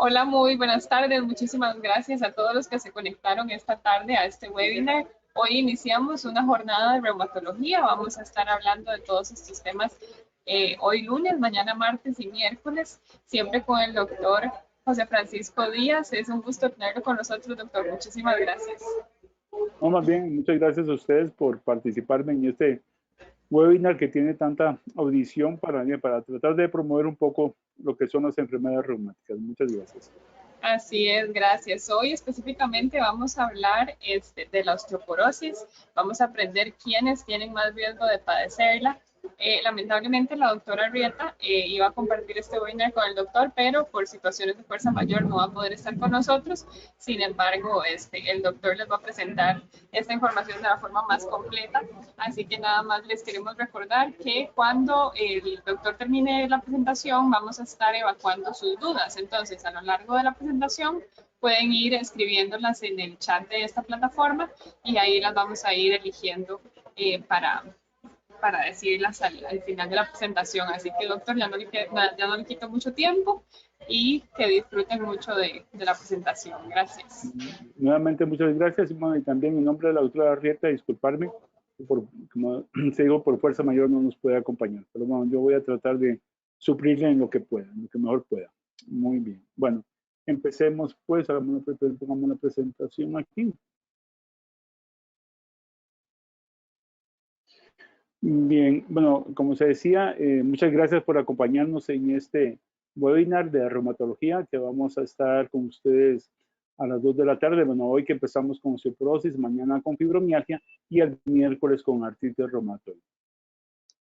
Hola, muy buenas tardes. Muchísimas gracias a todos los que se conectaron esta tarde a este webinar. Hoy iniciamos una jornada de reumatología. Vamos a estar hablando de todos estos temas hoy lunes, mañana martes y miércoles, siempre con el doctor José Francisco Díaz. Es un gusto tenerlo con nosotros, doctor. Muchísimas gracias. No, más bien, muchas gracias a ustedes por participarme en este webinar que tiene tanta audición para tratar de promover un poco lo que son las enfermedades reumáticas. Muchas gracias. Así es, gracias. Hoy específicamente vamos a hablar de la osteoporosis. Vamos a aprender quiénes tienen más riesgo de padecerla. Lamentablemente la doctora Arrieta iba a compartir este webinar con el doctor, pero por situaciones de fuerza mayor no va a poder estar con nosotros. Sin embargo, el doctor les va a presentar esta información de la forma más completa. Así que nada más les queremos recordar que cuando el doctor termine la presentación vamos a estar evacuando sus dudas. Entonces, a lo largo de la presentación pueden ir escribiéndolas en el chat de esta plataforma y ahí las vamos a ir eligiendo para decirlas al final de la presentación. Así que, doctor, ya no le quito mucho tiempo y que disfruten mucho de la presentación. Gracias. Nuevamente, muchas gracias. Y también en nombre de la doctora Arrieta, disculparme, como se digo, por fuerza mayor no nos puede acompañar. Pero bueno, yo voy a tratar de suplirle en lo que pueda, en lo que mejor pueda. Muy bien. Bueno, empecemos pues, pongamos una presentación aquí. Bien, bueno, como se decía, muchas gracias por acompañarnos en este webinar de reumatología que vamos a estar con ustedes a las 2 de la tarde. Bueno, hoy que empezamos con osteoporosis, mañana con fibromialgia y el miércoles con artritis reumatoide.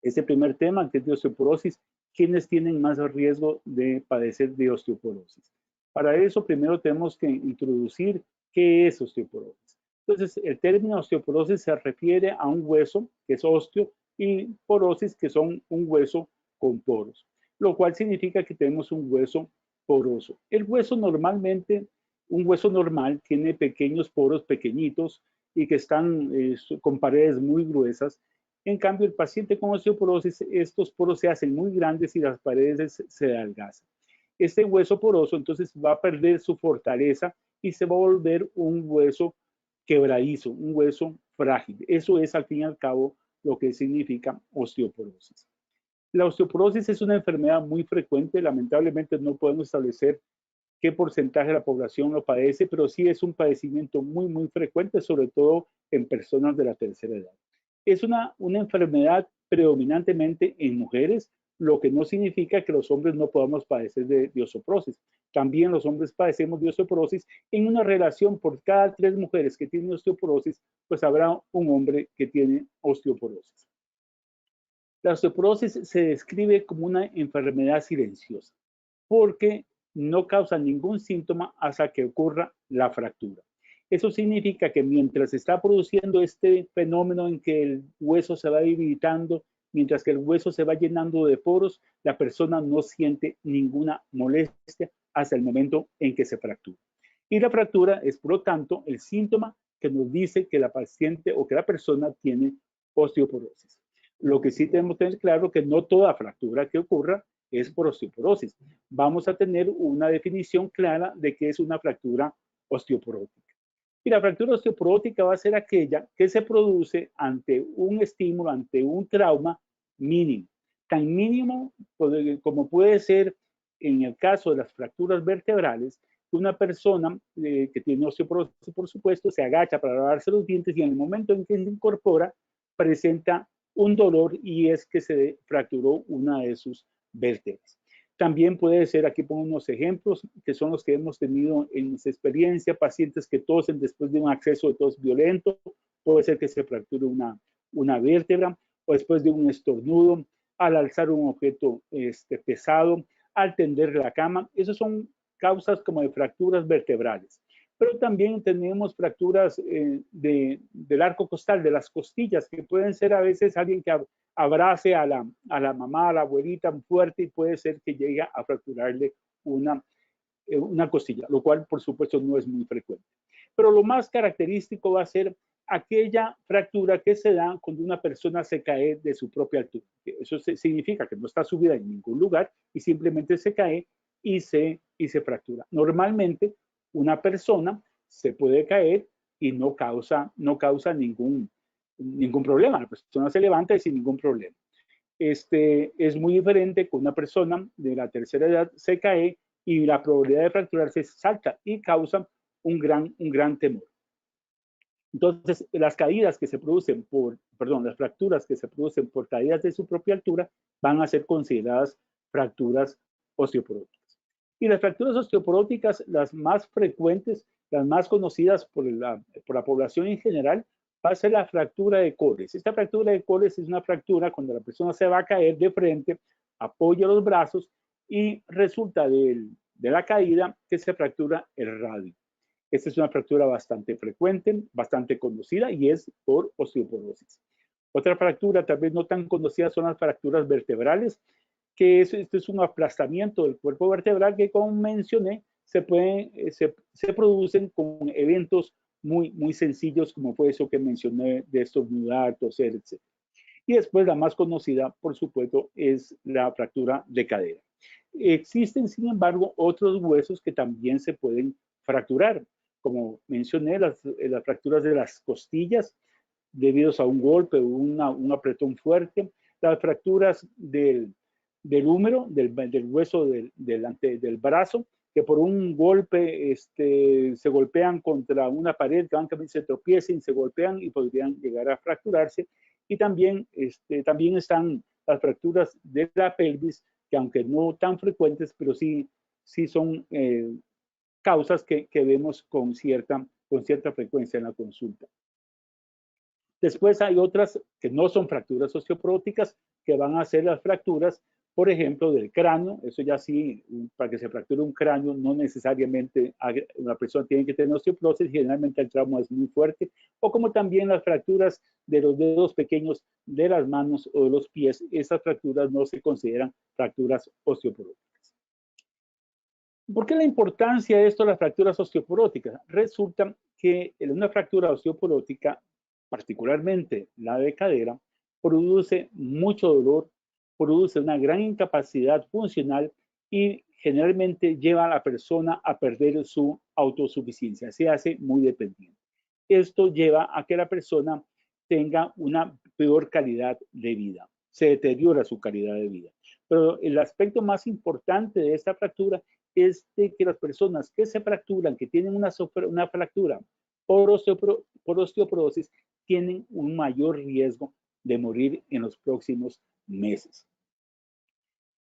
Este primer tema, que es de osteoporosis, ¿quiénes tienen más riesgo de padecer de osteoporosis? Para eso, primero tenemos que introducir qué es osteoporosis. Entonces, el término osteoporosis se refiere a un hueso que es osteo y porosis, que son un hueso con poros, lo cual significa que tenemos un hueso poroso. El hueso normalmente, un hueso normal, tiene pequeños poros pequeñitos y que están con paredes muy gruesas. En cambio, el paciente con osteoporosis, estos poros se hacen muy grandes y las paredes se adelgazan. Este hueso poroso entonces va a perder su fortaleza y se va a volver un hueso quebradizo, un hueso frágil. Eso es al fin y al cabo lo que significa osteoporosis. La osteoporosis es una enfermedad muy frecuente, lamentablemente no podemos establecer qué porcentaje de la población lo padece, pero sí es un padecimiento muy frecuente, sobre todo en personas de la tercera edad. Es una enfermedad predominantemente en mujeres, lo que no significa que los hombres no podamos padecer de osteoporosis. También los hombres padecemos de osteoporosis. En una relación, por cada 3 mujeres que tienen osteoporosis, pues habrá un hombre que tiene osteoporosis. La osteoporosis se describe como una enfermedad silenciosa porque no causa ningún síntoma hasta que ocurra la fractura. Eso significa que mientras se está produciendo este fenómeno en que el hueso se va debilitando, mientras que el hueso se va llenando de poros, la persona no siente ninguna molestia hasta el momento en que se fractura. Y la fractura es, por lo tanto, el síntoma que nos dice que la paciente o que la persona tiene osteoporosis. Lo que sí tenemos que tener claro que no toda fractura que ocurra es por osteoporosis. Vamos a tener una definición clara de qué es una fractura osteoporótica. Y la fractura osteoporótica va a ser aquella que se produce ante un estímulo, ante un trauma mínimo. Tan mínimo como puede ser en el caso de las fracturas vertebrales, una persona que tiene osteoporosis, por supuesto, se agacha para lavarse los dientes y en el momento en que se incorpora, presenta un dolor y es que se fracturó una de sus vértebras. También puede ser, aquí pongo unos ejemplos, que son los que hemos tenido en nuestra experiencia, pacientes que tosen después de un acceso de tos violento, puede ser que se fracture una vértebra, o después de un estornudo, al alzar un objeto pesado, al tender la cama. Esas son causas como de fracturas vertebrales. Pero también tenemos fracturas del arco costal, de las costillas, que pueden ser a veces alguien que abrace a la mamá, a la abuelita fuerte y puede ser que llegue a fracturarle una costilla, lo cual por supuesto no es muy frecuente. Pero lo más característico va a ser aquella fractura que se da cuando una persona se cae de su propia altura. Eso significa que no está subida en ningún lugar y simplemente se cae y se fractura. Normalmente una persona se puede caer y no causa ningún problema. La persona se levanta y sin ningún problema. Es muy diferente con una persona de la tercera edad se cae y la probabilidad de fracturarse es alta y causa un gran temor. Entonces, las caídas que se producen las fracturas que se producen por caídas de su propia altura van a ser consideradas fracturas osteoporóticas. Y las fracturas osteoporóticas, las más frecuentes, las más conocidas por la población en general, va a ser la fractura de coles. Esta fractura de coles es una fractura cuando la persona se va a caer de frente, apoya los brazos y resulta de la caída que se fractura el radio. Esta es una fractura bastante frecuente, bastante conocida y es por osteoporosis. Otra fractura tal vez no tan conocida son las fracturas vertebrales, que esto es un aplastamiento del cuerpo vertebral que, como mencioné, se producen con eventos muy sencillos, como fue eso que mencioné de estornudar, toser, etc. Y después la más conocida, por supuesto, es la fractura de cadera. Existen, sin embargo, otros huesos que también se pueden fracturar. Como mencioné, las fracturas de las costillas debido a un golpe o un apretón fuerte, las fracturas del húmero, del hueso del brazo, que por un golpe se golpean contra una pared, que se tropiecen, se golpean y podrían llegar a fracturarse. Y también están las fracturas de la pelvis, que aunque no tan frecuentes, pero sí son causas que vemos con cierta frecuencia en la consulta. Después hay otras que no son fracturas osteoporóticas, que van a ser las fracturas, por ejemplo, del cráneo. Eso ya sí, para que se fracture un cráneo, no necesariamente una persona tiene que tener osteoporosis, generalmente el trauma es muy fuerte, o como también las fracturas de los dedos pequeños de las manos o de los pies. Esas fracturas no se consideran fracturas osteoporóticas. ¿Por qué la importancia de esto de las fracturas osteoporóticas? Resulta que una fractura osteoporótica, particularmente la de cadera, produce mucho dolor, produce una gran incapacidad funcional y generalmente lleva a la persona a perder su autosuficiencia, se hace muy dependiente. Esto lleva a que la persona tenga una peor calidad de vida, se deteriora su calidad de vida. Pero el aspecto más importante de esta fractura es de que las personas que se fracturan, que tienen una fractura por osteoporosis, tienen un mayor riesgo de morir en los próximos meses.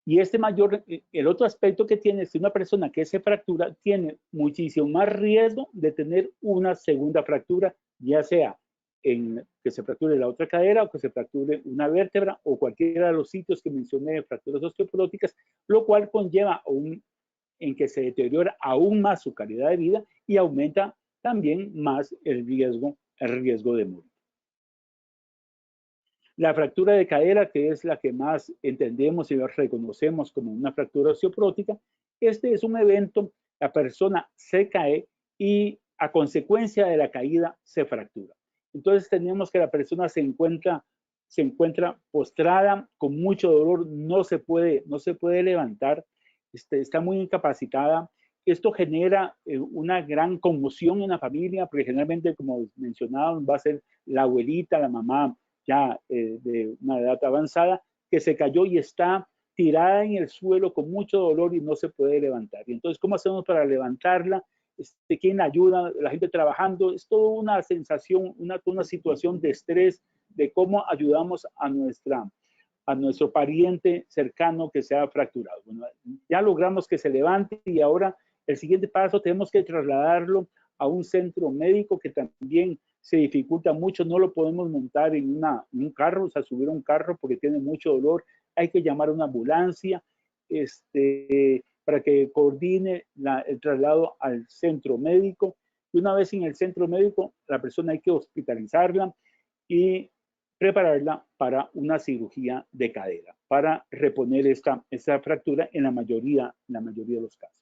Y el otro aspecto que tiene es que una persona que se fractura tiene muchísimo más riesgo de tener una segunda fractura, ya sea que se fracture la otra cadera o que se fracture una vértebra o cualquiera de los sitios que mencioné de fracturas osteoporóticas, lo cual conlleva en que se deteriora aún más su calidad de vida y aumenta también más el riesgo de morir. La fractura de cadera, que es la que más entendemos y reconocemos como una fractura osteoporótica, este es un evento, la persona se cae y a consecuencia de la caída se fractura. Entonces tenemos que la persona se encuentra postrada con mucho dolor, no se puede levantar, está muy incapacitada. Esto genera una gran conmoción en la familia, porque generalmente, como mencionaban, va a ser la abuelita, la mamá ya de una edad avanzada, que se cayó y está tirada en el suelo con mucho dolor y no se puede levantar. Y entonces, ¿cómo hacemos para levantarla? ¿Quién ayuda? La gente trabajando. Es toda una sensación, una situación de estrés, de cómo ayudamos a nuestro pariente cercano que se ha fracturado. Bueno, ya logramos que se levante y ahora el siguiente paso tenemos que trasladarlo a un centro médico, que también se dificulta mucho, no lo podemos montar en un carro, o sea, subir a un carro porque tiene mucho dolor, hay que llamar a una ambulancia para que coordine el traslado al centro médico. Y una vez en el centro médico, la persona hay que hospitalizarla y prepararla para una cirugía de cadera, para reponer esta fractura en la mayoría de los casos.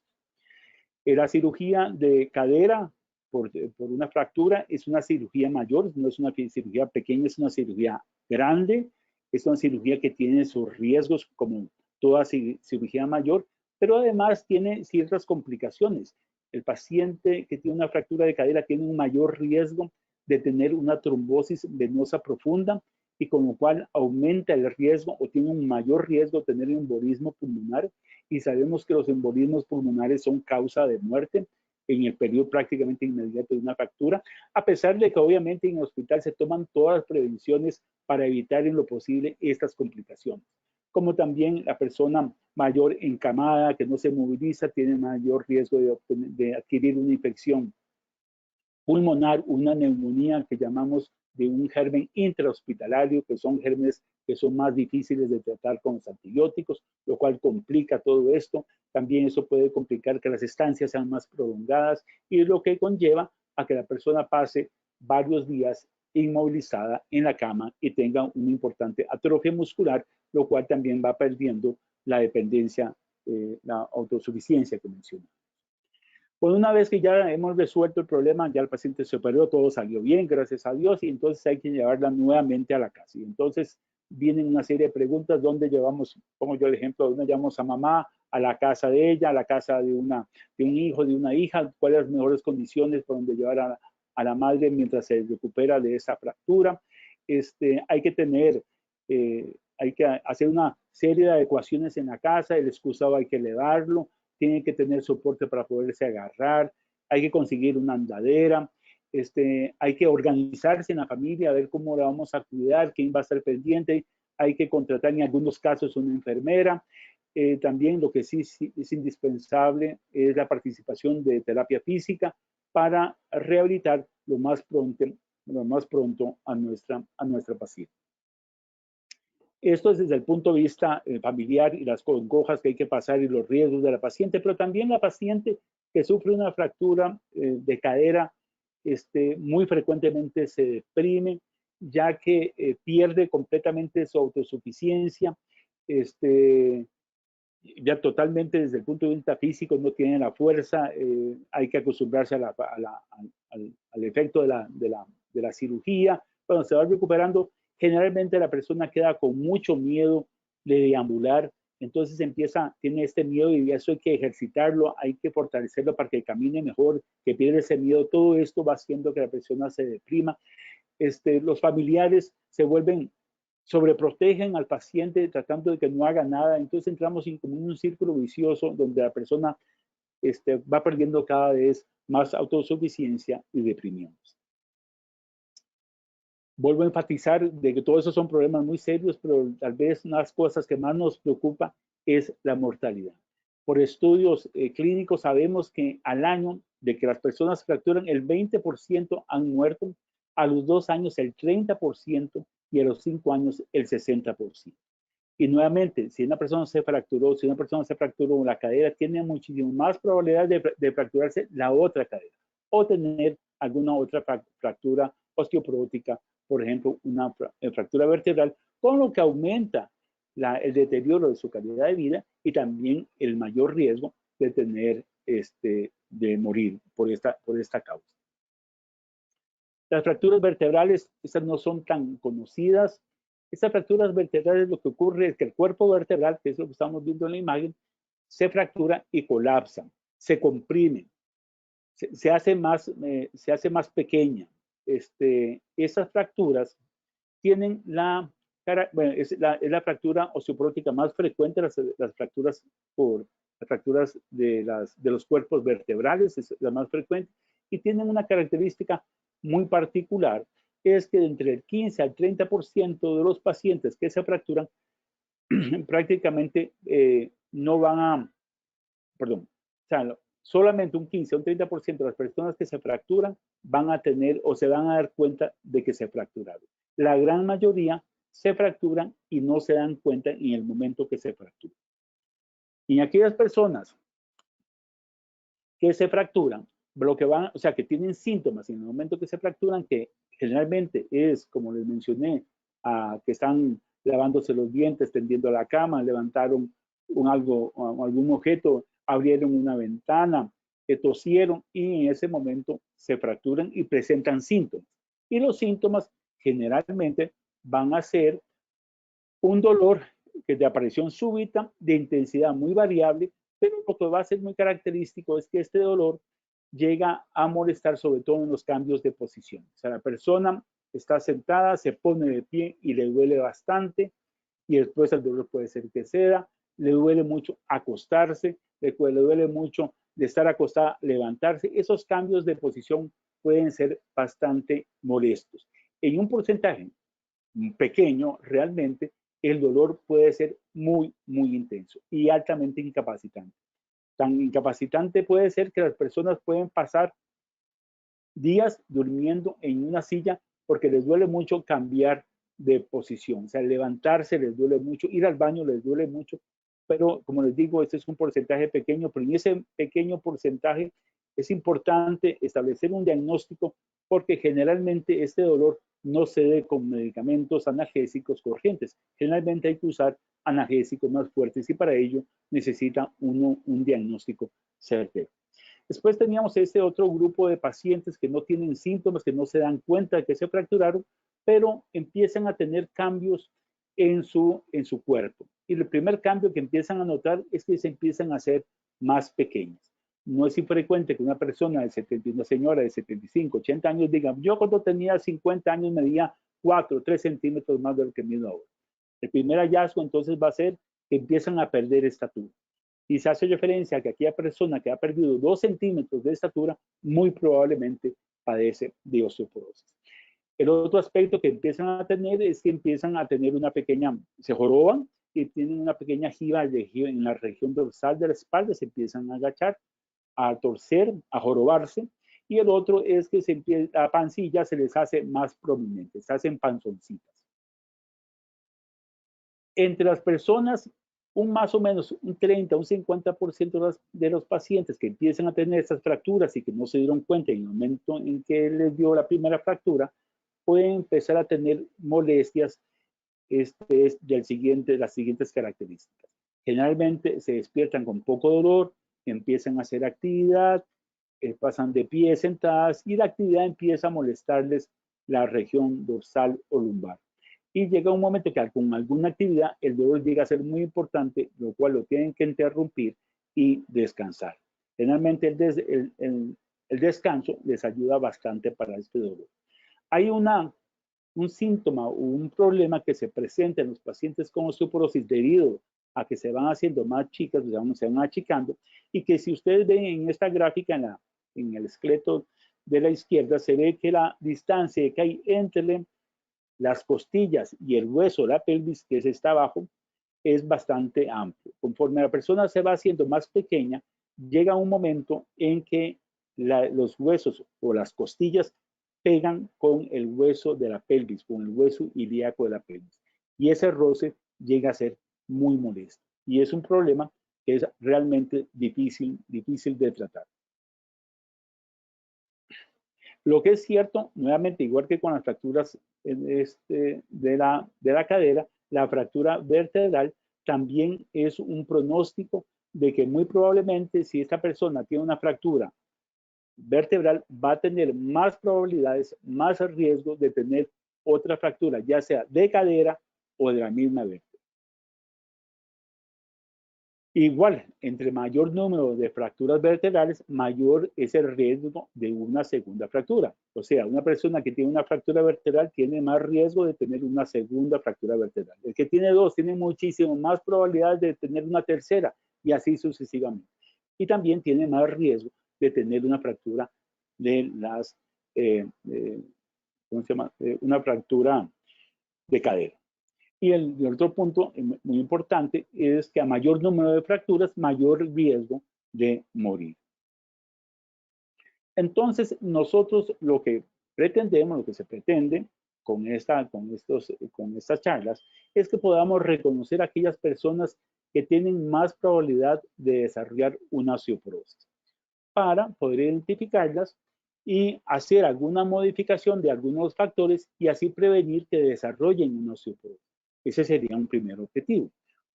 La cirugía de cadera por una fractura es una cirugía mayor, no es una cirugía pequeña, es una cirugía grande, es una cirugía que tiene sus riesgos como toda cirugía mayor, pero además tiene ciertas complicaciones. El paciente que tiene una fractura de cadera tiene un mayor riesgo de tener una trombosis venosa profunda y con lo cual aumenta el riesgo o tiene un mayor riesgo de tener embolismo pulmonar, y sabemos que los embolismos pulmonares son causa de muerte en el periodo prácticamente inmediato de una fractura, a pesar de que obviamente en el hospital se toman todas las prevenciones para evitar en lo posible estas complicaciones. Como también la persona mayor encamada que no se moviliza tiene mayor riesgo de adquirir una infección pulmonar, una neumonía que llamamos de un germen intrahospitalario, que son gérmenes que son más difíciles de tratar con los antibióticos, lo cual complica todo esto. También eso puede complicar que las estancias sean más prolongadas y lo que conlleva a que la persona pase varios días inmovilizada en la cama y tenga una importante atrofia muscular, lo cual también va perdiendo la dependencia, la autosuficiencia que mencioné. Pues una vez que ya hemos resuelto el problema, ya el paciente se operó, todo salió bien, gracias a Dios, y entonces hay que llevarla nuevamente a la casa. Y entonces vienen una serie de preguntas, ¿dónde llevamos, pongo yo el ejemplo, dónde llevamos a mamá, a la casa de ella, a la casa de un hijo, de una hija, cuáles las mejores condiciones por donde llevar a la madre mientras se recupera de esa fractura? Hay que hacer una serie de adecuaciones en la casa, el excusado hay que elevarlo, tienen que tener soporte para poderse agarrar, hay que conseguir una andadera, hay que organizarse en la familia, a ver cómo la vamos a cuidar, quién va a estar pendiente, hay que contratar en algunos casos una enfermera. También lo que sí es indispensable es la participación de terapia física para rehabilitar lo más pronto a nuestra paciente. Esto es desde el punto de vista familiar y las congojas que hay que pasar y los riesgos de la paciente, pero también la paciente que sufre una fractura de cadera muy frecuentemente se deprime, ya que pierde completamente su autosuficiencia, ya totalmente desde el punto de vista físico no tiene la fuerza, hay que acostumbrarse al efecto de la cirugía. Cuando se va recuperando, generalmente la persona queda con mucho miedo de deambular, entonces tiene este miedo y eso hay que ejercitarlo, hay que fortalecerlo para que camine mejor, que pierda ese miedo. Todo esto va haciendo que la persona se deprima. Los familiares se vuelven, sobreprotegen al paciente tratando de que no haga nada, entonces entramos en como un círculo vicioso donde la persona va perdiendo cada vez más autosuficiencia y deprimiéndose. Vuelvo a enfatizar de que todos esos son problemas muy serios, pero tal vez una de las cosas que más nos preocupa es la mortalidad. Por estudios clínicos sabemos que al año de que las personas fracturan, el 20% han muerto, a los 2 años el 30% y a los 5 años el 60%. Y nuevamente, si una persona se fracturó la cadera, tiene muchísimo más probabilidad de fracturarse la otra cadera o tener alguna otra fractura osteoporótica, por ejemplo, una fractura vertebral, con lo que aumenta el deterioro de su calidad de vida y también el mayor riesgo de tener, de morir por esta causa. Las fracturas vertebrales, estas no son tan conocidas. Estas fracturas vertebrales, lo que ocurre es que el cuerpo vertebral, que es lo que estamos viendo en la imagen, se fractura y colapsa, se comprime, se hace más pequeña. Esas fracturas tienen es la fractura osteoporótica más frecuente, las fracturas de los cuerpos vertebrales, es la más frecuente, y tienen una característica muy particular, es que entre el 15 al 30% de los pacientes que se fracturan prácticamente no van a, perdón, o sea, solamente un 15 o un 30% de las personas que se fracturan van a tener o se van a dar cuenta de que se fracturaron. La gran mayoría se fracturan y no se dan cuenta en el momento que se fracturan. Y aquellas personas que se fracturan, lo que van, o sea, que tienen síntomas en el momento que se fracturan, que generalmente es, como les mencioné, que están lavándose los dientes, tendiendo la cama, levantaron algún objeto, abrieron una ventana, tosieron y en ese momento se fracturan y presentan síntomas. Y los síntomas generalmente van a ser un dolor que de aparición súbita, de intensidad muy variable, Pero lo que va a ser muy característico es que este dolor llega a molestar sobre todo en los cambios de posición. O sea, la persona está sentada, se pone de pie y le duele bastante, y después el dolor puede ser que ceda, le duele mucho acostarse, le duele mucho de estar acostada, levantarse. Esos cambios de posición pueden ser bastante molestos. En un porcentaje pequeño, realmente, el dolor puede ser muy, muy intenso y altamente incapacitante. Tan incapacitante puede ser que las personas pueden pasar días durmiendo en una silla porque les duele mucho cambiar de posición, o sea, levantarse les duele mucho, ir al baño les duele mucho, pero como les digo, este es un porcentaje pequeño, pero en ese pequeño porcentaje es importante establecer un diagnóstico porque generalmente este dolor no se dé con medicamentos analgésicos corrientes. Generalmente hay que usar analgésicos más fuertes y para ello necesita uno un diagnóstico certero. Después teníamos este otro grupo de pacientes que no tienen síntomas, que no se dan cuenta de que se fracturaron, pero empiezan a tener cambios en su cuerpo. Y el primer cambio que empiezan a notar es que se empiezan a hacer más pequeñas. No es infrecuente que una persona una señora de 75, 80 años diga, yo cuando tenía 50 años medía 4, 3 centímetros más de lo que mido ahora. El primer hallazgo entonces va a ser que empiezan a perder estatura. Y se hace referencia a que aquella persona que ha perdido 2 centímetros de estatura muy probablemente padece de osteoporosis. El otro aspecto que empiezan a tener es que empiezan a tener una pequeña, se joroban y tienen una pequeña jiba en la región dorsal de la espalda, se empiezan a agachar, a torcer, a jorobarse. Y el otro es que la pancilla se les hace más prominente, se hacen panzoncitas. Entre las personas, más o menos un 30, un 50% de los pacientes que empiezan a tener estas fracturas y que no se dieron cuenta en el momento en que les dio la primera fractura, pueden empezar a tener molestias de las siguientes características. Generalmente se despiertan con poco dolor, empiezan a hacer actividad, pasan de pie sentadas y la actividad empieza a molestarles la región dorsal o lumbar. Y llega un momento que con alguna actividad el dolor llega a ser muy importante, lo cual lo tienen que interrumpir y descansar. Generalmente el descanso les ayuda bastante para este dolor. Hay un síntoma o un problema que se presenta en los pacientes con osteoporosis debido a que se van haciendo más chicas, o sea, se van achicando, y que si ustedes ven en esta gráfica, en el esqueleto de la izquierda, se ve que la distancia que hay entre las costillas y el hueso de la pelvis, que está abajo, es bastante amplio. Conforme la persona se va haciendo más pequeña, llega un momento en que los huesos o las costillas pegan con el hueso de la pelvis, con el hueso ilíaco de la pelvis. Y ese roce llega a ser muy molesto. Y es un problema que es realmente difícil de tratar. Lo que es cierto, nuevamente, igual que con las fracturas de la cadera, la fractura vertebral también es un pronóstico de que muy probablemente si esta persona tiene una fractura vertebral va a tener más probabilidades, más riesgo de tener otra fractura, ya sea de cadera o de la misma vértebra. Igual, entre mayor número de fracturas vertebrales, mayor es el riesgo de una segunda fractura. O sea, una persona que tiene una fractura vertebral tiene más riesgo de tener una segunda fractura vertebral. El que tiene 2 tiene muchísimo más probabilidades de tener una tercera y así sucesivamente. Y también tiene más riesgo de tener una fractura de las, ¿cómo se llama? Una fractura de cadera. Y el otro punto muy importante es que a mayor número de fracturas, mayor riesgo de morir. Entonces, nosotros lo que pretendemos, lo que se pretende con estas charlas, es que podamos reconocer a aquellas personas que tienen más probabilidad de desarrollar una osteoporosis, para poder identificarlas y hacer alguna modificación de algunos factores y así prevenir que desarrollen una osteoporosis. Ese sería un primer objetivo.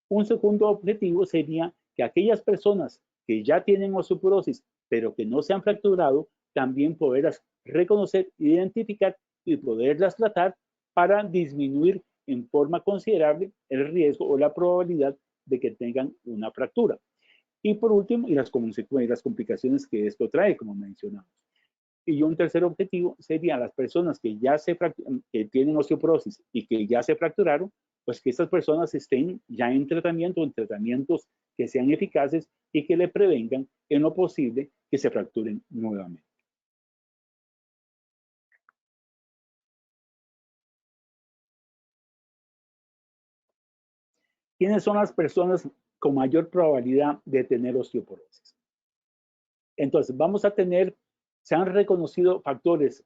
Un segundo objetivo sería que aquellas personas que ya tienen osteoporosis, pero que no se han fracturado, también poderlas reconocer, identificar y poderlas tratar para disminuir en forma considerable el riesgo o la probabilidad de que tengan una fractura. Y por último, y las complicaciones que esto trae, como mencionamos. Y un tercer objetivo sería las personas que ya que tienen osteoporosis y que ya se fracturaron, pues que estas personas estén ya en tratamiento, en tratamientos que sean eficaces y que le prevengan en lo posible que se fracturen nuevamente. ¿Quiénes son las personas con mayor probabilidad de tener osteoporosis? Entonces, se han reconocido factores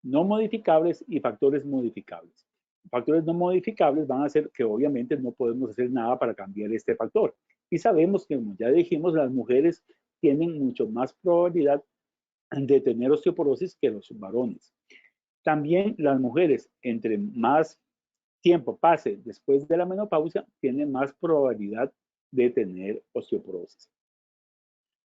no modificables y factores modificables. Factores no modificables van a ser que obviamente no podemos hacer nada para cambiar este factor. Y sabemos que, como ya dijimos, las mujeres tienen mucho más probabilidad de tener osteoporosis que los varones. También las mujeres, entre más tiempo pase después de la menopausia, tienen más probabilidad de tener osteoporosis.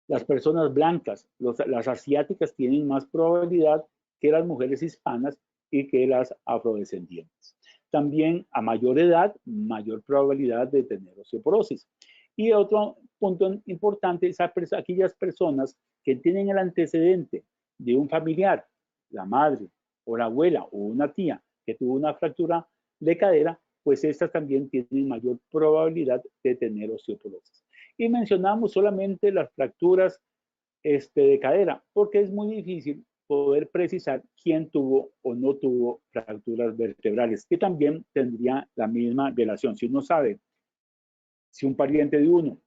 Las personas blancas, las asiáticas, tienen más probabilidad que las mujeres hispanas y que las afrodescendientes. También a mayor edad, mayor probabilidad de tener osteoporosis. Y otro punto importante es aquellas personas que tienen el antecedente de un familiar, la madre o la abuela o una tía que tuvo una fractura de cadera, pues estas también tienen mayor probabilidad de tener osteoporosis. Y mencionamos solamente las fracturas de cadera, porque es muy difícil poder precisar quién tuvo o no tuvo fracturas vertebrales, que también tendría la misma relación. Si uno sabe si un pariente de uno,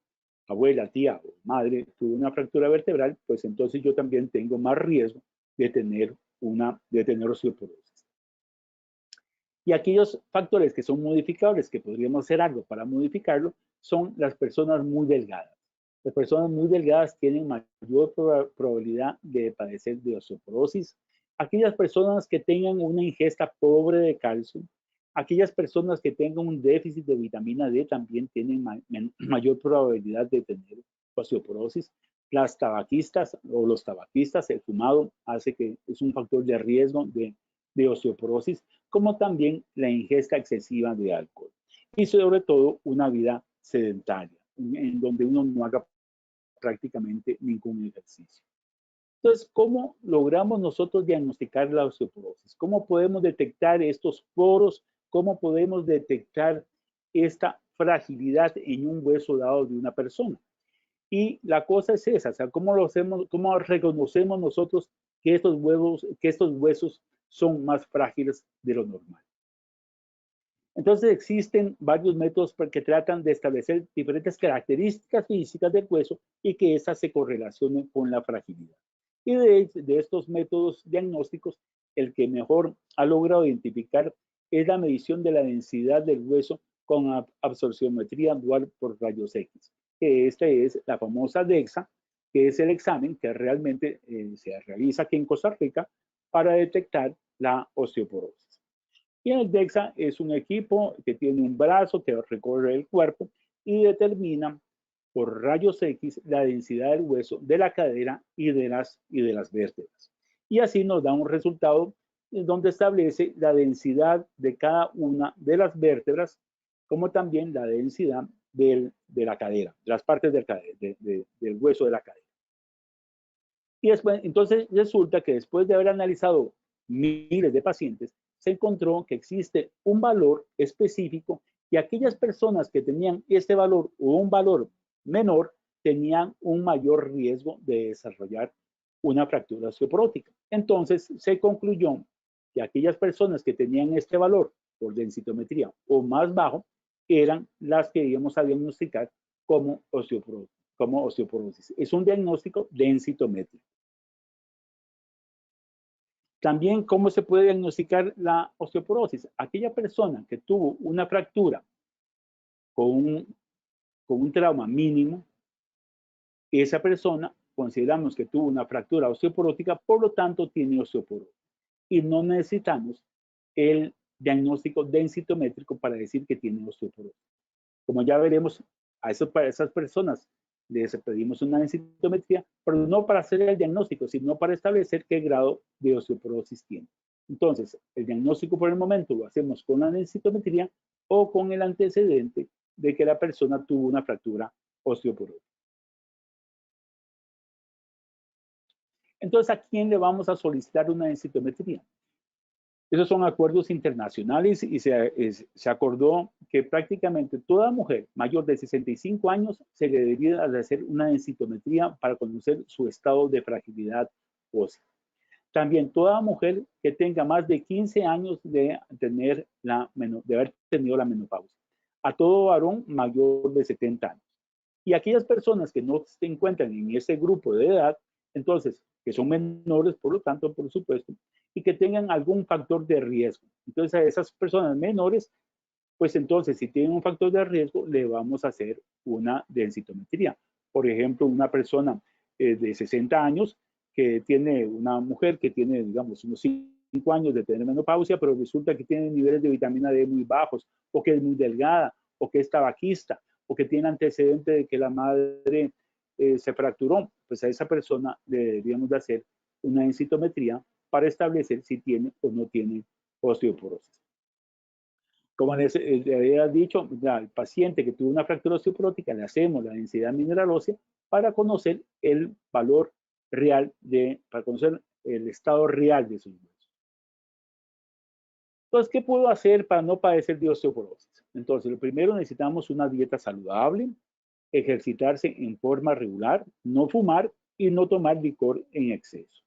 abuela, tía o madre, tuvo una fractura vertebral, pues entonces yo también tengo más riesgo de tener osteoporosis. Y aquellos factores que son modificables, que podríamos hacer algo para modificarlo, son las personas muy delgadas. Las personas muy delgadas tienen mayor probabilidad de padecer de osteoporosis. Aquellas personas que tengan una ingesta pobre de calcio, aquellas personas que tengan un déficit de vitamina D también tienen mayor probabilidad de tener osteoporosis. Las tabaquistas o los tabaquistas, el fumado es un factor de riesgo de osteoporosis, como también la ingesta excesiva de alcohol. Y sobre todo una vida sedentaria, en donde uno no haga prácticamente ningún ejercicio. Entonces, ¿cómo logramos nosotros diagnosticar la osteoporosis? ¿Cómo podemos detectar estos poros? ¿Cómo podemos detectar esta fragilidad en un hueso dado de una persona? Y la cosa es esa, o sea, ¿cómo reconocemos nosotros que estos huesos son más frágiles de lo normal? Entonces existen varios métodos que tratan de establecer diferentes características físicas del hueso y que éstas se correlacionen con la fragilidad. Y de estos métodos diagnósticos, el que mejor ha logrado identificar es la medición de la densidad del hueso con absorciometría dual por rayos X, que esta es la famosa DEXA, que es el examen que realmente se realiza aquí en Costa Rica para detectar la osteoporosis. Y el DEXA es un equipo que tiene un brazo que recorre el cuerpo y determina por rayos X la densidad del hueso de la cadera y de las vértebras. Y así nos da un resultado donde establece la densidad de cada una de las vértebras, como también la densidad de la cadera, de las partes del hueso de la cadera. Y después, entonces resulta que después de haber analizado miles de pacientes, se encontró que existe un valor específico y aquellas personas que tenían este valor o un valor menor tenían un mayor riesgo de desarrollar una fractura osteoporótica. Entonces se concluyó que aquellas personas que tenían este valor por densitometría o más bajo eran las que íbamos a diagnosticar como osteoporosis. Es un diagnóstico densitométrico. También, ¿cómo se puede diagnosticar la osteoporosis? Aquella persona que tuvo una fractura con un trauma mínimo, esa persona consideramos que tuvo una fractura osteoporótica, por lo tanto tiene osteoporosis. Y no necesitamos el diagnóstico densitométrico para decir que tiene osteoporosis. Como ya veremos, para esas personas les pedimos una densitometría, pero no para hacer el diagnóstico, sino para establecer qué grado de osteoporosis tiene. Entonces, el diagnóstico por el momento lo hacemos con la densitometría o con el antecedente de que la persona tuvo una fractura osteoporótica. Entonces, ¿a quién le vamos a solicitar una densitometría? Esos son acuerdos internacionales y se acordó que prácticamente toda mujer mayor de 65 años se le debería hacer una densitometría para conocer su estado de fragilidad ósea. También toda mujer que tenga más de 15 años de haber tenido la menopausia. A todo varón mayor de 70 años. Y aquellas personas que no se encuentran en ese grupo de edad, entonces, que son menores, por lo tanto, por supuesto, y que tengan algún factor de riesgo. Entonces, a esas personas menores, pues entonces, si tienen un factor de riesgo, le vamos a hacer una densitometría. Por ejemplo, una persona de 60 años que tiene una mujer que tiene, digamos, unos 5 años de tener menopausia, pero resulta que tiene niveles de vitamina D muy bajos, o que es muy delgada, o que es tabaquista, o que tiene antecedente de que la madre se fracturó, pues a esa persona le deberíamos de hacer una densitometría para establecer si tiene o no tiene osteoporosis. Como les había dicho, al paciente que tuvo una fractura osteoporótica le hacemos la densidad mineral ósea para conocer el valor real para conocer el estado real de sus huesos. Entonces, ¿qué puedo hacer para no padecer de osteoporosis? Entonces, lo primero, necesitamos una dieta saludable, ejercitarse en forma regular, no fumar y no tomar licor en exceso.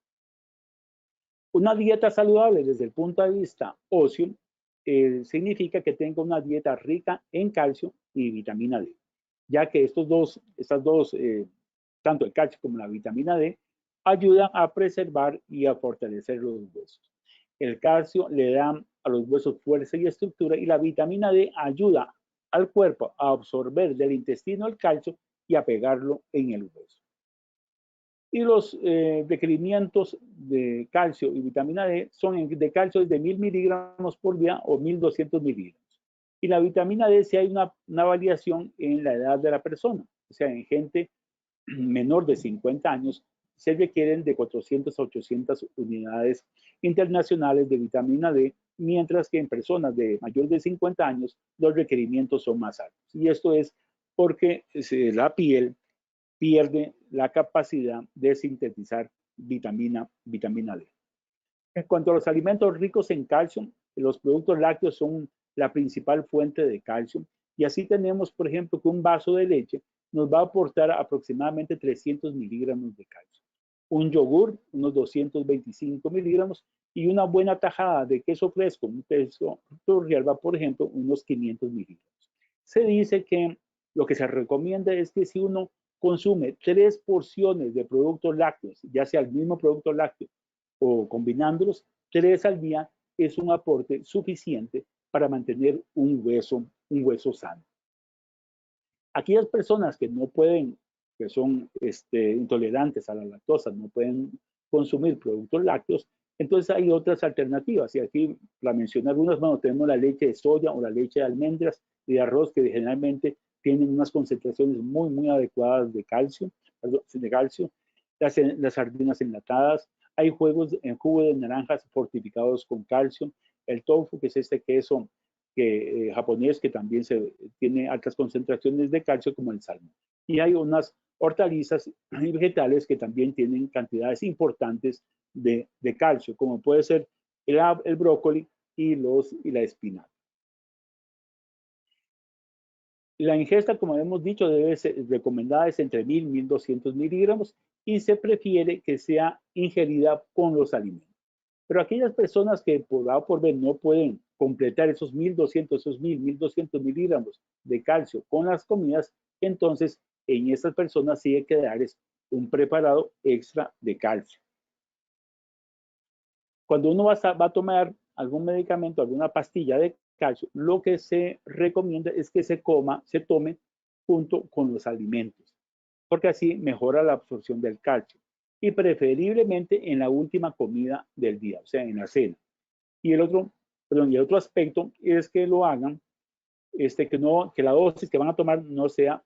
Una dieta saludable desde el punto de vista óseo significa que tenga una dieta rica en calcio y vitamina D, ya que tanto el calcio como la vitamina D, ayudan a preservar y a fortalecer los huesos. El calcio le da a los huesos fuerza y estructura y la vitamina D ayuda al cuerpo a absorber del intestino el calcio y a pegarlo en el hueso. Y los requerimientos de calcio y vitamina D son de calcio de 1000 miligramos por día o 1200 miligramos. Y la vitamina D, si hay una variación en la edad de la persona, o sea, en gente menor de 50 años, se requieren de 400 a 800 unidades internacionales de vitamina D, mientras que en personas de mayor de 50 años los requerimientos son más altos. Y esto es porque la piel pierde la capacidad de sintetizar vitamina D. En cuanto a los alimentos ricos en calcio, los productos lácteos son la principal fuente de calcio y así tenemos, por ejemplo, que un vaso de leche nos va a aportar aproximadamente 300 miligramos de calcio. Un yogur, unos 225 miligramos y una buena tajada de queso fresco, un queso Turrialba, por ejemplo, unos 500 miligramos. Se dice que lo que se recomienda es que si uno consume 3 porciones de productos lácteos, ya sea el mismo producto lácteo o combinándolos, 3 al día es un aporte suficiente para mantener un hueso sano. Aquellas personas que no pueden, que son intolerantes a la lactosa, no pueden consumir productos lácteos, entonces hay otras alternativas. Y aquí, para mencionar algunas, bueno, tenemos la leche de soya o la leche de almendras y de arroz, que generalmente tienen unas concentraciones muy, muy adecuadas de calcio. Las sardinas enlatadas, hay jugo de naranjas fortificados con calcio, el tofu, que es este queso japonés que también tiene altas concentraciones de calcio como el salmón. Y hay unas hortalizas y vegetales que también tienen cantidades importantes de calcio, como puede ser el brócoli y la espinaca. La ingesta, como hemos dicho, debe ser recomendada es entre 1000 y 1200 miligramos y se prefiere que sea ingerida con los alimentos. Pero aquellas personas que por A o por B no pueden completar esos 1200, esos 1200 miligramos de calcio con las comidas, entonces en estas personas sí hay que darles un preparado extra de calcio. Cuando uno va a tomar algún medicamento, alguna pastilla de calcio, lo que se recomienda es que se tome junto con los alimentos, porque así mejora la absorción del calcio y preferiblemente en la última comida del día, o sea, en la cena. Y el otro aspecto es que lo hagan, que la dosis que van a tomar no sea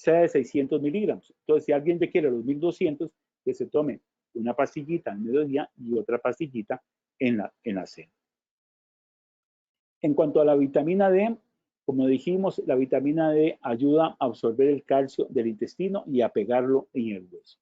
de 600 miligramos. Entonces, si alguien requiere los 1200, que se tome una pastillita al mediodía y otra pastillita en la cena. En cuanto a la vitamina D, como dijimos, la vitamina D ayuda a absorber el calcio del intestino y a pegarlo en el hueso.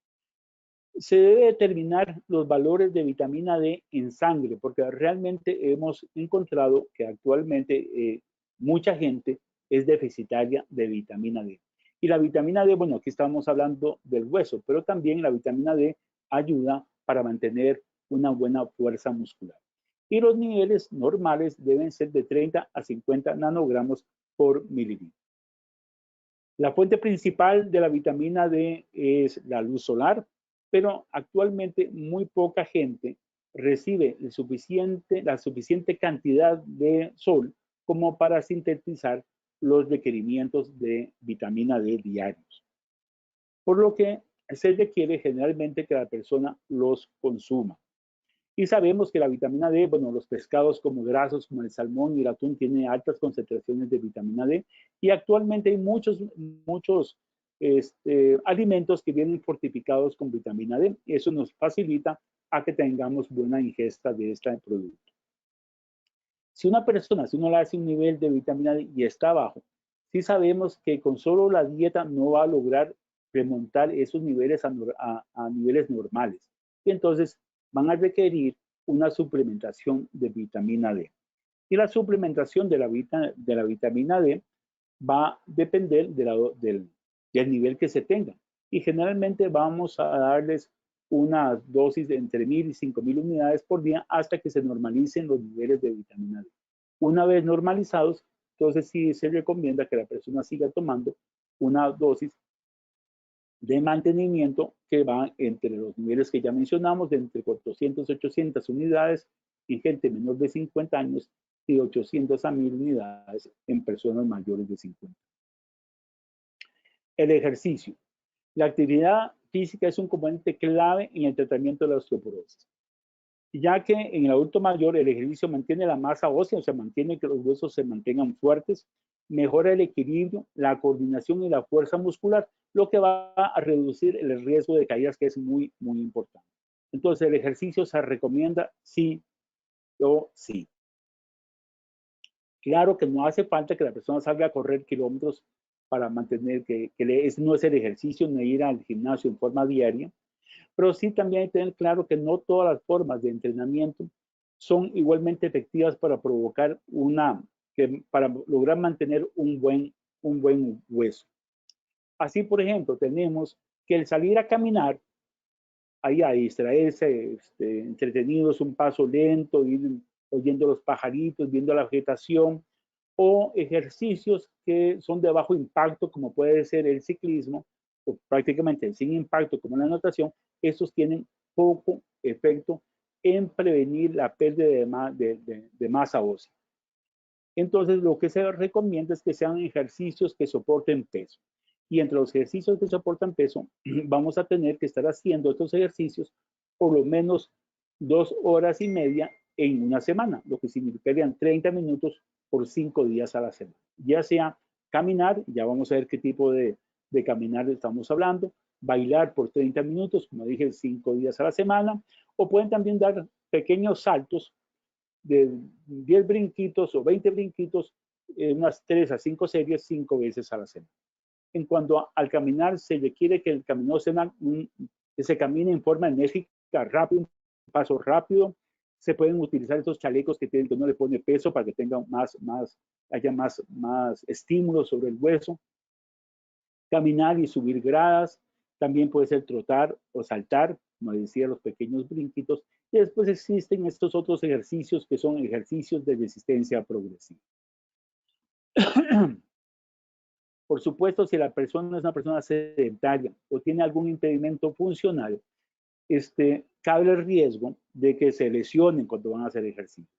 Se debe determinar los valores de vitamina D en sangre, porque realmente hemos encontrado que actualmente mucha gente es deficitaria de vitamina D. Y la vitamina D, bueno, aquí estamos hablando del hueso, pero también la vitamina D ayuda para mantener una buena fuerza muscular. Y los niveles normales deben ser de 30 a 50 nanogramos por mililitro. La fuente principal de la vitamina D es la luz solar, pero actualmente muy poca gente recibe la suficiente cantidad de sol como para sintetizar los requerimientos de vitamina D diarios. Por lo que se requiere generalmente que la persona los consuma. Y sabemos que la vitamina D, bueno, los pescados como grasos, como el salmón y el atún, tienen altas concentraciones de vitamina D. Y actualmente hay muchos alimentos que vienen fortificados con vitamina D. Eso nos facilita a que tengamos buena ingesta de este producto. Si uno le hace un nivel de vitamina D y está bajo, sí sabemos que con solo la dieta no va a lograr remontar esos niveles a niveles normales. Y entonces van a requerir una suplementación de vitamina D. Y la suplementación de la vitamina D va a depender del nivel que se tenga. Y generalmente vamos a darles una dosis de entre 1.000 y 5.000 unidades por día hasta que se normalicen los niveles de vitamina D. Una vez normalizados, entonces sí se recomienda que la persona siga tomando una dosis de mantenimiento que va entre los niveles que ya mencionamos, de entre 400 y 800 unidades en gente menor de 50 años y 800 a 1.000 unidades en personas mayores de 50. El ejercicio. La actividad física es un componente clave en el tratamiento de la osteoporosis, ya que en el adulto mayor el ejercicio mantiene la masa ósea, o sea, mantiene que los huesos se mantengan fuertes, mejora el equilibrio, la coordinación y la fuerza muscular, lo que va a reducir el riesgo de caídas, que es muy, muy importante. Entonces, el ejercicio se recomienda sí o sí. Claro que no hace falta que la persona salga a correr kilómetros para mantener no es el ejercicio, ni ir al gimnasio en forma diaria, pero sí también hay que tener claro que no todas las formas de entrenamiento son igualmente efectivas para para lograr mantener un buen hueso. Así, por ejemplo, tenemos que el salir a caminar, ahí a distraerse, entretenidos, un paso lento, ir oyendo los pajaritos, viendo la vegetación, o ejercicios que son de bajo impacto, como puede ser el ciclismo, o prácticamente sin impacto, como la natación, estos tienen poco efecto en prevenir la pérdida de masa ósea. Entonces, lo que se recomienda es que sean ejercicios que soporten peso. Y entre los ejercicios que soportan peso, vamos a tener que estar haciendo estos ejercicios por lo menos 2 horas y media en una semana, lo que significarían 30 minutos por 5 días a la semana. Ya sea caminar, ya vamos a ver qué tipo de caminar estamos hablando, bailar por 30 minutos, como dije, 5 días a la semana, o pueden también dar pequeños saltos de 10 brinquitos o 20 brinquitos, unas 3 a 5 series 5 veces a la semana. En cuanto al caminar, se requiere que el camino que se camine en forma enérgica, rápido, un paso rápido. Se pueden utilizar estos chalecos que no le pone peso para que tenga haya más estímulo sobre el hueso. Caminar y subir gradas. También puede ser trotar o saltar, como decía, los pequeños brinquitos. Y después existen estos otros ejercicios que son ejercicios de resistencia progresiva. Por supuesto, si la persona es una persona sedentaria o tiene algún impedimento funcional, cabe el riesgo de que se lesionen cuando van a hacer ejercicio.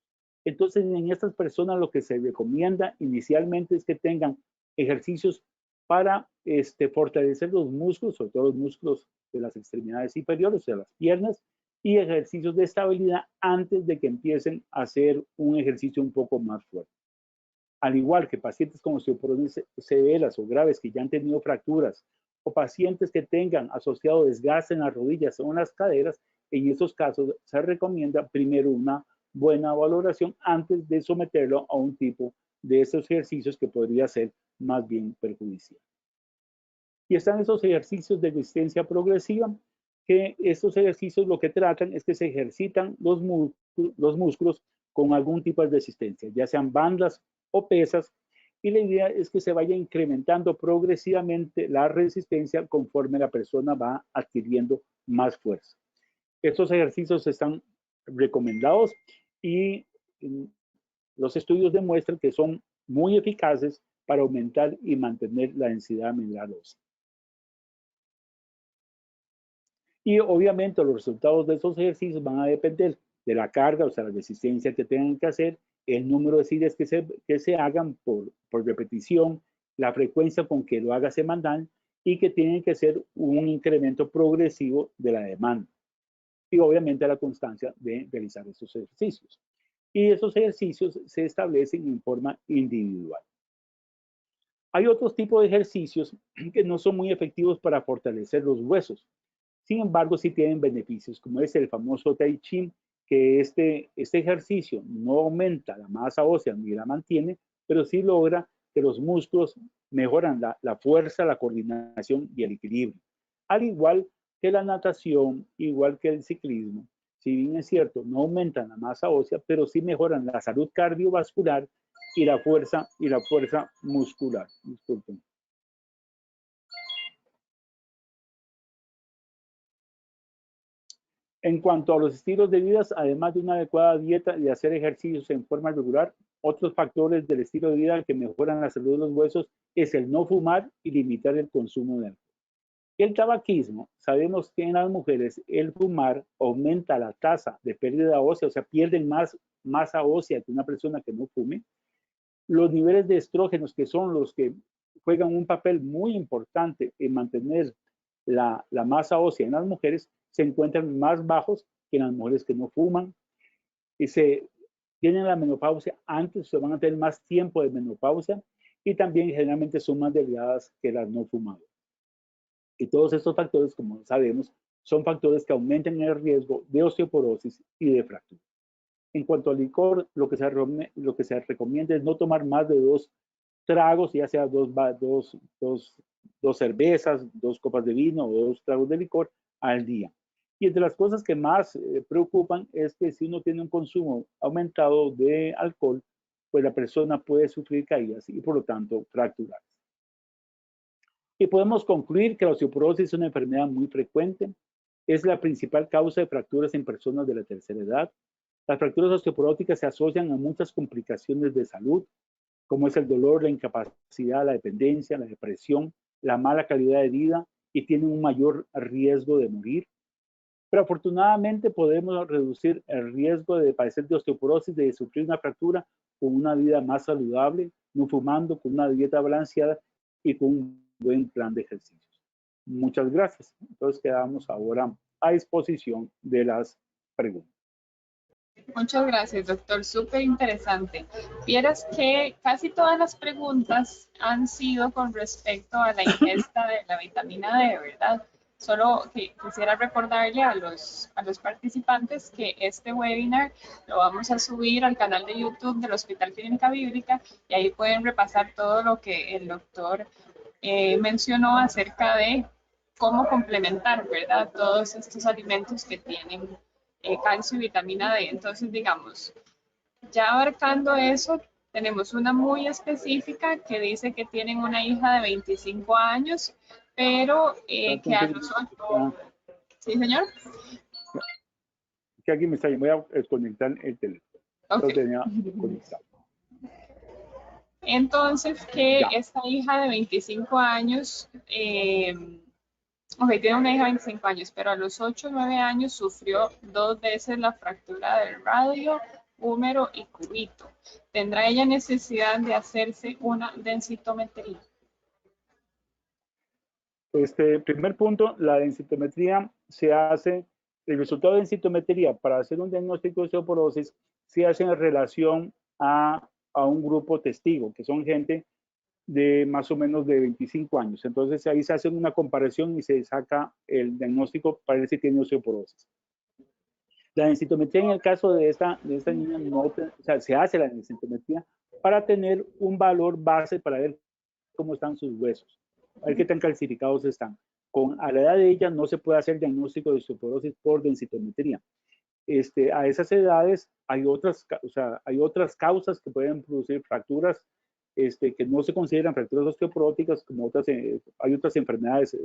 Entonces, en estas personas lo que se recomienda inicialmente es que tengan ejercicios para fortalecer los músculos, sobre todo los músculos de las extremidades inferiores, o sea, las piernas, y ejercicios de estabilidad antes de que empiecen a hacer un ejercicio un poco más fuerte. Al igual que pacientes con osteoporosis severas o graves que ya han tenido fracturas, o pacientes que tengan asociado desgaste en las rodillas o en las caderas, en estos casos se recomienda primero una buena valoración antes de someterlo a un tipo de esos ejercicios que podría ser más bien perjudicial. Y están esos ejercicios de resistencia progresiva, que estos ejercicios lo que tratan es que se ejercitan los músculos con algún tipo de resistencia, ya sean bandas o pesas, y la idea es que se vaya incrementando progresivamente la resistencia conforme la persona va adquiriendo más fuerza. Estos ejercicios están recomendados y los estudios demuestran que son muy eficaces para aumentar y mantener la densidad mineral ósea. Y obviamente los resultados de esos ejercicios van a depender de la carga, o sea, la resistencia que tengan que hacer, el número de series que se hagan por repetición, la frecuencia con que lo haga semanal y que tienen que ser un incremento progresivo de la demanda. Y obviamente la constancia de realizar estos ejercicios. Y esos ejercicios se establecen en forma individual. Hay otros tipos de ejercicios que no son muy efectivos para fortalecer los huesos. Sin embargo, sí tienen beneficios, como es el famoso Tai Chi, que este ejercicio no aumenta la masa ósea ni la mantiene, pero sí logra que los músculos mejoran la fuerza, la coordinación y el equilibrio. Al igual que la natación, igual que el ciclismo, si bien es cierto, no aumentan la masa ósea, pero sí mejoran la salud cardiovascular y la fuerza muscular. Disculpen. En cuanto a los estilos de vida, además de una adecuada dieta y hacer ejercicios en forma regular, otros factores del estilo de vida que mejoran la salud de los huesos es el no fumar y limitar el consumo de alcohol. El tabaquismo, sabemos que en las mujeres el fumar aumenta la tasa de pérdida ósea, o sea, pierden más masa ósea que una persona que no fume. Los niveles de estrógenos, que son los que juegan un papel muy importante en mantener la masa ósea en las mujeres, se encuentran más bajos que en las mujeres que no fuman y se tienen la menopausia antes, se van a tener más tiempo de menopausia y también generalmente son más delgadas que las no fumadoras. Y todos estos factores, como sabemos, son factores que aumentan el riesgo de osteoporosis y de fractura. En cuanto al licor, lo que se recomienda es no tomar más de 2 tragos, ya sea dos cervezas, 2 copas de vino o 2 tragos de licor al día. Y entre las cosas que más preocupan es que si uno tiene un consumo aumentado de alcohol, pues la persona puede sufrir caídas y por lo tanto fracturarse. Y podemos concluir que la osteoporosis es una enfermedad muy frecuente, es la principal causa de fracturas en personas de la tercera edad. Las fracturas osteoporóticas se asocian a muchas complicaciones de salud, como es el dolor, la incapacidad, la dependencia, la depresión, la mala calidad de vida y tienen un mayor riesgo de morir. Pero afortunadamente podemos reducir el riesgo de padecer de osteoporosis, de sufrir una fractura con una vida más saludable, no fumando, con una dieta balanceada y con un buen plan de ejercicios. Muchas gracias. Entonces quedamos ahora a disposición de las preguntas. Muchas gracias, doctor. Súper interesante. Vieras que casi todas las preguntas han sido con respecto a la ingesta de la vitamina D, ¿verdad? Solo que quisiera recordarle a los participantes que este webinar lo vamos a subir al canal de YouTube del Hospital Clínica Bíblica y ahí pueden repasar todo lo que el doctor mencionó acerca de cómo complementar, ¿verdad? Todos estos alimentos que tienen calcio y vitamina D. Entonces, digamos, ya abarcando eso, tenemos una muy específica que dice que tienen una hija de 25 años, pero que a nosotros... ¿Sí, señor? Que aquí me está, voy a desconectar el teléfono. Okay. Lo tenía conectado. Entonces, que ya. Esta hija de 25 años... Ok, tiene una hija de 25 años, pero a los 8 o 9 años sufrió 2 veces la fractura del radio, húmero y cúbito. ¿Tendrá ella necesidad de hacerse una densitometría? Primer punto, la densitometría se hace, el resultado de densitometría para hacer un diagnóstico de osteoporosis se hace en relación a un grupo testigo, que son gente de más o menos de 25 años. Entonces ahí se hace una comparación y se saca el diagnóstico para ver si tiene osteoporosis. La densitometría en el caso de esta niña, no, o sea, se hace la densitometría para tener un valor base para ver cómo están sus huesos, a ver qué tan calcificados están. a la edad de ella no se puede hacer diagnóstico de osteoporosis por densitometría. A esas edades hay otras causas que pueden producir fracturas que no se consideran fracturas osteoporóticas, como hay otras enfermedades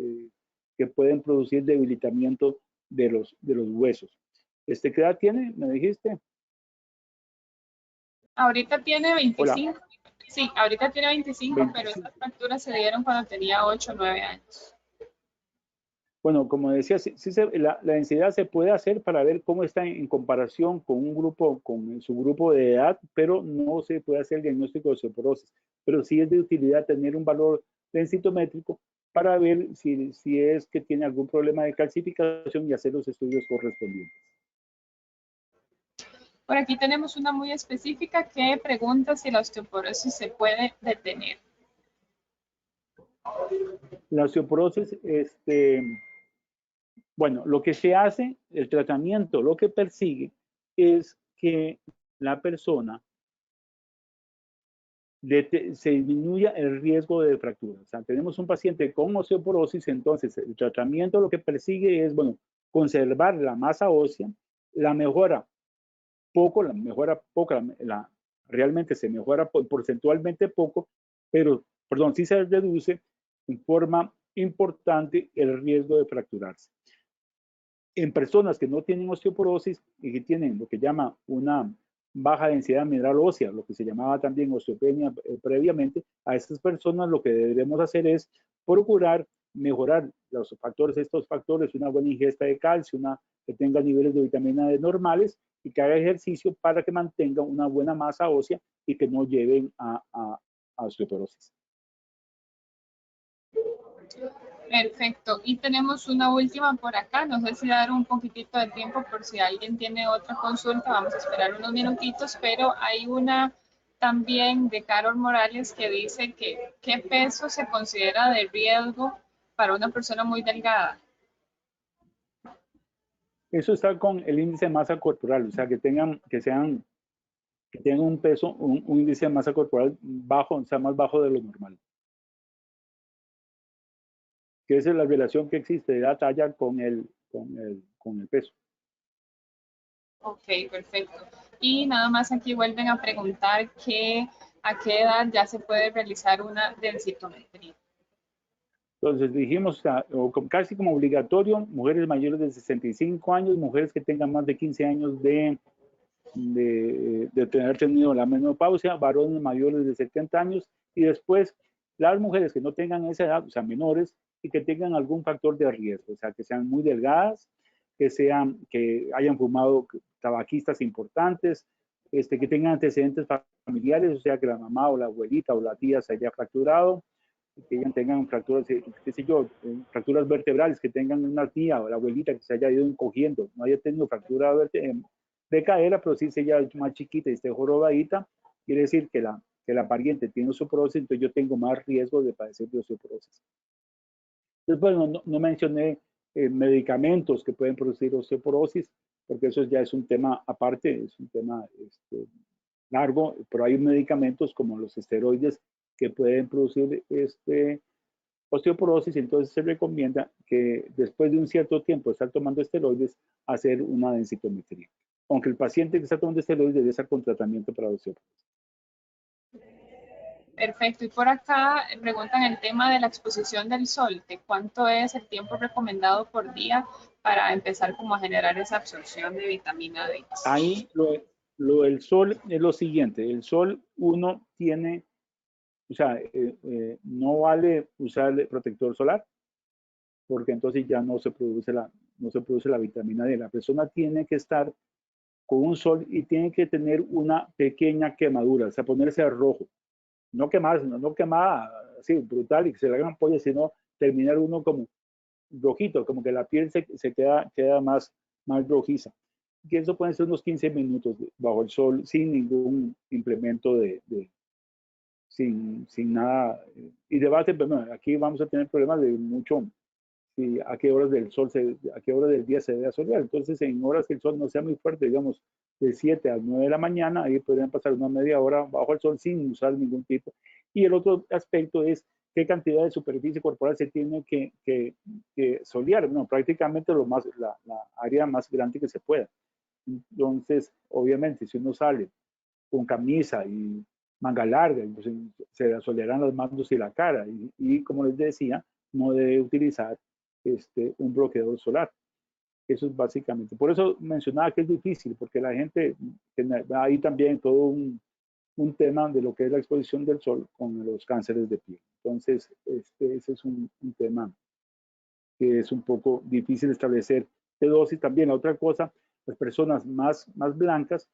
que pueden producir debilitamiento de los huesos. ¿Qué edad tiene? ¿Me dijiste? Ahorita tiene 25. Hola. Sí, ahorita tiene 25, 25. pero estas fracturas se dieron cuando tenía 8 o 9 años. Bueno, como decía, la densidad se puede hacer para ver cómo está en comparación con un grupo, con su grupo de edad, pero no se puede hacer el diagnóstico de osteoporosis. Pero sí es de utilidad tener un valor densitométrico para ver si es que tiene algún problema de calcificación y hacer los estudios correspondientes. Por aquí tenemos una muy específica que pregunta si la osteoporosis se puede detener. La osteoporosis, bueno, lo que se hace, el tratamiento, lo que persigue es que la persona se disminuya el riesgo de fractura. O sea, tenemos un paciente con osteoporosis, entonces el tratamiento lo que persigue es, bueno, conservar la masa ósea, la mejora poco, realmente se mejora porcentualmente poco, pero, perdón, sí se reduce en forma importante el riesgo de fracturarse. En personas que no tienen osteoporosis y que tienen lo que llama una baja densidad mineral ósea, lo que se llamaba también osteopenia previamente, a estas personas lo que debemos hacer es procurar mejorar estos factores, una buena ingesta de calcio, que tenga niveles de vitamina D normales y que haga ejercicio para que mantenga una buena masa ósea y que no lleven a osteoporosis. Perfecto. Y tenemos una última por acá. No sé si dar un poquitito de tiempo por si alguien tiene otra consulta. Vamos a esperar unos minutitos, pero hay una también de Carol Morales que dice que ¿qué peso se considera de riesgo para una persona muy delgada? Eso está con el índice de masa corporal, o sea, que tengan un peso, un índice de masa corporal bajo, o sea, más bajo de lo normal. Que esa es la relación que existe de la talla con el peso. Ok, perfecto. Y nada más aquí vuelven a preguntar a qué edad ya se puede realizar una densitometría. Entonces dijimos, casi como obligatorio, mujeres mayores de 65 años, mujeres que tengan más de 15 años de tener tenido la menopausia, varones mayores de 70 años y después las mujeres que no tengan esa edad, o sea, menores, y que tengan algún factor de riesgo, o sea, que sean muy delgadas, que hayan fumado tabaquistas importantes, que tengan antecedentes familiares, o sea, que la mamá o la abuelita o la tía se haya fracturado, que ellas tengan fracturas, qué sé yo, fracturas vertebrales, que tengan una tía o la abuelita que se haya ido encogiendo, no haya tenido fractura de cadera, pero sí se haya hecho más chiquita y esté jorobadita, quiere decir que la pariente tiene osteoporosis, entonces yo tengo más riesgo de padecer de osteoporosis. Entonces, bueno, no mencioné medicamentos que pueden producir osteoporosis, porque eso ya es un tema aparte, es un tema largo, pero hay medicamentos como los esteroides que pueden producir osteoporosis, entonces se recomienda que después de un cierto tiempo de estar tomando esteroides, hacer una densitometría. Aunque el paciente que está tomando esteroides debe estar con tratamiento para osteoporosis. Perfecto. Y por acá preguntan el tema de la exposición del sol, de cuánto es el tiempo recomendado por día para empezar como a generar esa absorción de vitamina D. Ahí lo del sol es lo siguiente, el sol uno tiene, o sea, no vale usar el protector solar, porque entonces ya no se produce la vitamina D. La persona tiene que estar con un sol y tiene que tener una pequeña quemadura, o sea, ponerse rojo. No quemar, no quemada así brutal y que se le hagan ampollas, sino terminar uno como rojito, como que la piel se queda más rojiza. Y eso pueden ser unos 15 minutos bajo el sol sin ningún implemento sin nada. Y debate, bueno, aquí vamos a tener problemas de mucho, a qué horas a qué hora del día se debe asolear. Entonces, en horas que el sol no sea muy fuerte, digamos, de 7 a 9 de la mañana, ahí podrían pasar una media hora bajo el sol sin usar ningún tipo. Y el otro aspecto es qué cantidad de superficie corporal se tiene que solear. Bueno, prácticamente la área más grande que se pueda. Entonces, obviamente, si uno sale con camisa y manga larga, entonces se asolearán las manos y la cara. Y como les decía, no debe utilizar un bloqueador solar. Eso es básicamente. Por eso mencionaba que es difícil, porque la gente, hay también todo un tema de lo que es la exposición del sol con los cánceres de piel. Entonces, ese es un tema que es un poco difícil establecer de dosis. También la otra cosa, las personas más blancas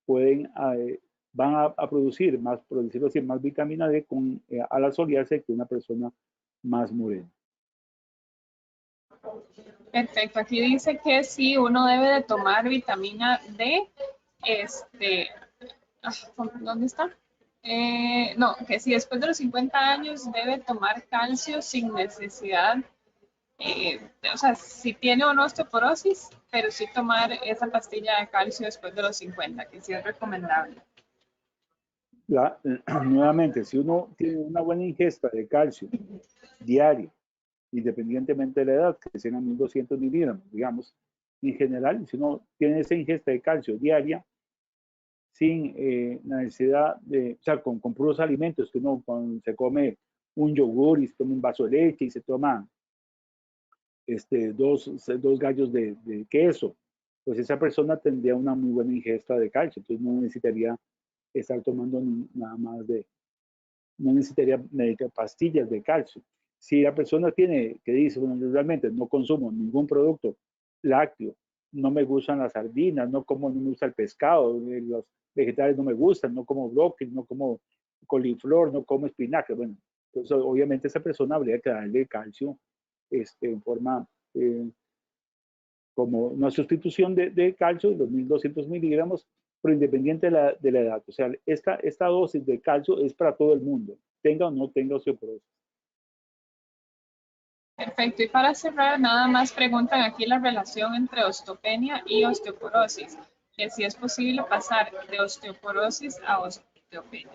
van a producir más, por decirlo así, más vitamina D al asolearse que una persona más morena. Perfecto, aquí dice que sí, uno debe de tomar vitamina D, ¿dónde está? No, que si después de los 50 años debe tomar calcio sin necesidad, o sea, si tiene o no osteoporosis, pero sí tomar esa pastilla de calcio después de los 50, que sí es recomendable. Nuevamente, si uno tiene una buena ingesta de calcio diaria, independientemente de la edad, que sean 1200 miligramos, digamos, en general, si uno tiene esa ingesta de calcio diaria, sin la necesidad de, o sea, con puros alimentos, que uno se come un yogur y se toma un vaso de leche y se toma dos gallos de queso, pues esa persona tendría una muy buena ingesta de calcio, entonces no necesitaría estar tomando nada más no necesitaría pastillas de calcio. Si la persona tiene, que dice, bueno, realmente no consumo ningún producto lácteo, no me gustan las sardinas, no me gusta el pescado, los vegetales no me gustan, no como brócoli, no como coliflor, no como espinaca, bueno, entonces obviamente esa persona habría que darle calcio en forma como una sustitución de calcio, los 1200 miligramos, pero independiente de la edad. O sea, esta dosis de calcio es para todo el mundo, tenga o no tenga osteoporosis. Perfecto, y para cerrar, nada más preguntan aquí la relación entre osteopenia y osteoporosis, que si es posible pasar de osteoporosis a osteopenia.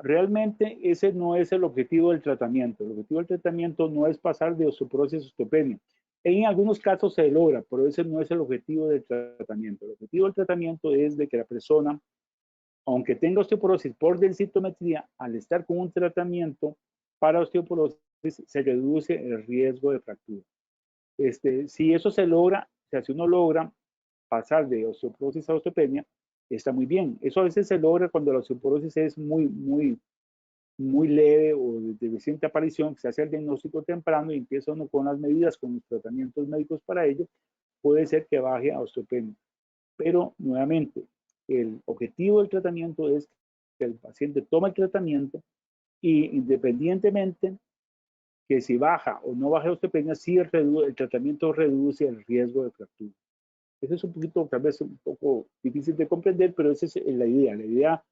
Realmente ese no es el objetivo del tratamiento. El objetivo del tratamiento no es pasar de osteoporosis a osteopenia. En algunos casos se logra, pero ese no es el objetivo del tratamiento. El objetivo del tratamiento es de que la persona, aunque tenga osteoporosis por densitometría, al estar con un tratamiento para osteoporosis, se reduce el riesgo de fractura. Si eso se logra, o sea, si uno logra pasar de osteoporosis a osteopenia, está muy bien. Eso a veces se logra cuando la osteoporosis es muy leve o de reciente aparición, que se hace el diagnóstico temprano y empieza uno con las medidas, con los tratamientos médicos para ello, puede ser que baje a osteopenia. Pero nuevamente, el objetivo del tratamiento es que el paciente tome el tratamiento y independientemente que si baja o no baja osteopenia, sí el tratamiento reduce el riesgo de fractura. Eso es un poquito, tal vez un poco difícil de comprender, pero esa es la idea. La idea,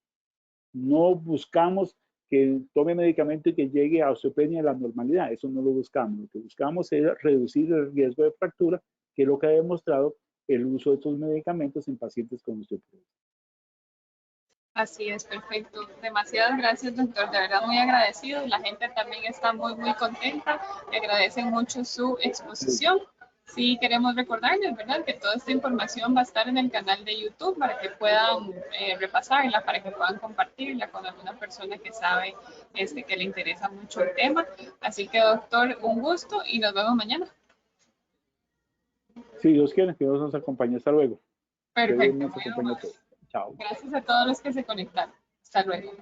no buscamos que tome medicamento y que llegue a osteopenia a la normalidad. Eso no lo buscamos. Lo que buscamos es reducir el riesgo de fractura, que es lo que ha demostrado el uso de estos medicamentos en pacientes con osteoporosis. Así es, perfecto. Demasiadas gracias, doctor. De verdad, muy agradecido. La gente también está muy contenta. Le agradecen mucho su exposición. Sí, queremos recordarles, ¿verdad?, que toda esta información va a estar en el canal de YouTube para que puedan repasarla, para que puedan compartirla con alguna persona que sabe que le interesa mucho el tema. Así que, doctor, un gusto y nos vemos mañana. Si Dios quiere, que Dios nos acompañe. Hasta luego. Perfecto. Dios nos acompañe a todos. Chao. Gracias a todos los que se conectaron. Hasta luego.